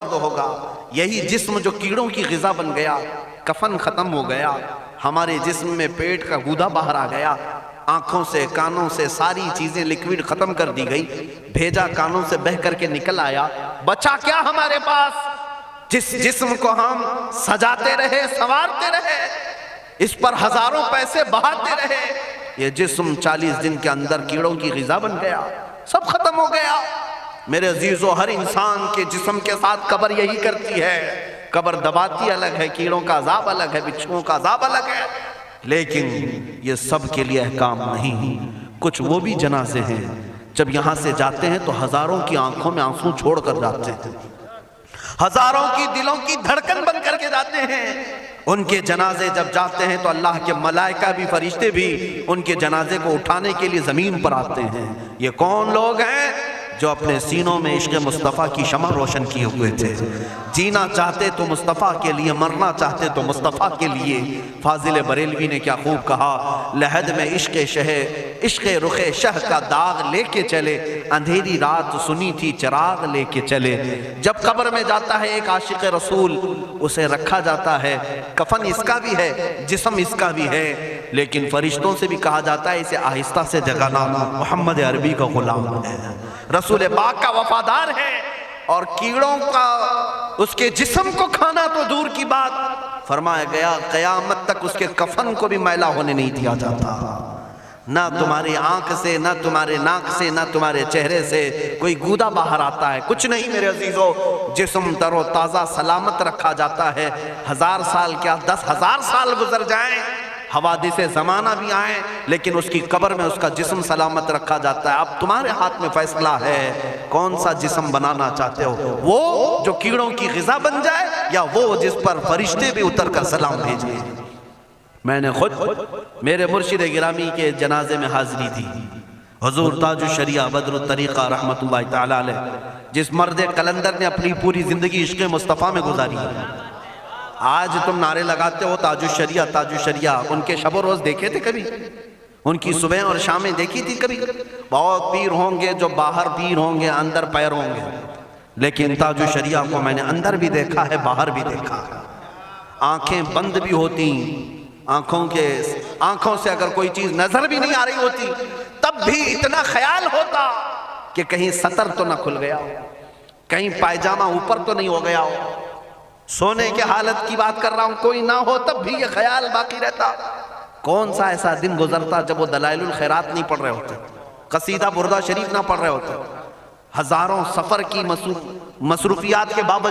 ہوگا. یہی جسم جو کیڑوں کی غذا بن گیا، کفن ختم ہو گیا، ہمارے جسم میں پیٹ کا گودا باہر آ گیا، آنکھوں سے کانوں سے ساری چیزیں لیکویڈ ختم کر دی گئی، بھیجا کانوں سے بہہ کر کے نکل آیا، بچا کیا ہمارے پاس؟ جس جسم کو ہم سجاتے رہے، سنوارتے رہے، اس پر ہزاروں پیسے بہاتے رہے، یہ جسم 40 دن کے اندر کیڑوں کی غذا بن گیا، سب ختم ہو گیا. میرے عزیزو، ہر انسان کے جسم کے ساتھ قبر یہی کرتی ہے. قبر دباتی الگ ہے، کیڑوں کا عذاب الگ ہے، بچھوؤں کا عذاب الگ ہے، لیکن یہ سب کے لیے احکام نہیں. کچھ وہ بھی جنازے ہیں جب یہاں سے جاتے ہیں تو ہزاروں کی آنکھوں میں آنسو چھوڑ کر جاتے ہیں، ہزاروں کی دلوں کی دھڑکن بن کر کے جاتے ہیں. ان کے جنازے جب جاتے ہیں تو اللہ کے ملائکہ بھی، فرشتے بھی ان کے جنازے کو اٹھانے کے لیے زمین پر آتے ہیں. یہ کون لوگ ہیں؟ جو اپنے سینوں میں عشق مصطفیٰ کی شمع روشن کیے ہوئے تھے. جینا چاہتے تو مصطفیٰ کے لیے، مرنا چاہتے تو مصطفیٰ کے لیے. فاضل بریلوی نے کیا خوب کہا، لحد میں عشق رخ شہ کا داغ لے کے چلے، اندھیری رات سنی تھی چراغ لے کے چلے. جب قبر میں جاتا ہے ایک عاشق رسول، اسے رکھا جاتا ہے، کفن اس کا بھی ہے، جسم اس کا بھی ہے، لیکن فرشتوں سے بھی کہا جاتا ہے اسے آہستہ سے جگانا، محمد عربی کا غلام ہے، رسول پاک کا وفادار ہے. اور کیڑوں کا اس کے جسم کو کھانا تو دور کی بات، فرمایا گیا قیامت تک اس کے کفن کو بھی میلا ہونے نہیں دیا جاتا. نہ تمہاری آنکھ سے، نہ تمہارے ناک سے، نہ تمہارے چہرے سے کوئی گودا باہر آتا ہے، کچھ نہیں میرے عزیزو. جسم تر و تازہ سلامت رکھا جاتا ہے. 1000 سال کیا 10,000 سال گزر جائیں، حوادث زمانہ بھی آئیں، لیکن اس کی قبر میں اس کا جسم سلامت رکھا جاتا ہے. اب تمہارے ہاتھ میں فیصلہ ہے، کون سا جسم بنانا چاہتے ہو؟ وہ جو کیڑوں کی غذا بن جائے، یا وہ جس پر فرشتے بھی اتر کر سلام بھیجیں؟ میں نے خود میرے مرشد گرامی کے جنازے میں حاضری تھی. حضور تاج الشریعہ بدر الطریقہ رحمت اللہ تعالی علیہ، جس مرد قلندر نے اپنی پوری زندگی عشق مصطفیٰ میں گزاری. آج تم نعرے لگاتے ہو تاج الشریعہ تاج الشریعہ، ان کے شب و روز دیکھے تھے کبھی؟ ان کی صبح اور شامیں دیکھی تھی کبھی؟ بہت پیر ہوں گے جو باہر پیر ہوں گے، اندر پیر ہوں گے، لیکن تاج الشریعہ کو میں نے اندر بھی دیکھا ہے، باہر بھی دیکھا ہے. آنکھیں بند بھی ہوتی، آنکھوں سے اگر کوئی چیز نظر بھی نہیں آ رہی ہوتی، تب بھی اتنا خیال ہوتا کہ کہیں سطر تو نہ کھل گیا ہو، کہیں پائجامہ اوپر تو نہیں ہو گیا ہو. سونے کے حالت کی بات کر رہا ہوں، کوئی نہ ہو تب بھی یہ خیال باقی رہتا. کون سا ایسا دن گزرتا جب وہ دلائل الخیرات نہیں پڑھ رہے ہوتے، قصیدہ بردہ شریف نہ پڑھ رہے ہوتے، ہزاروں سفر کی مصروفیات کے باوجود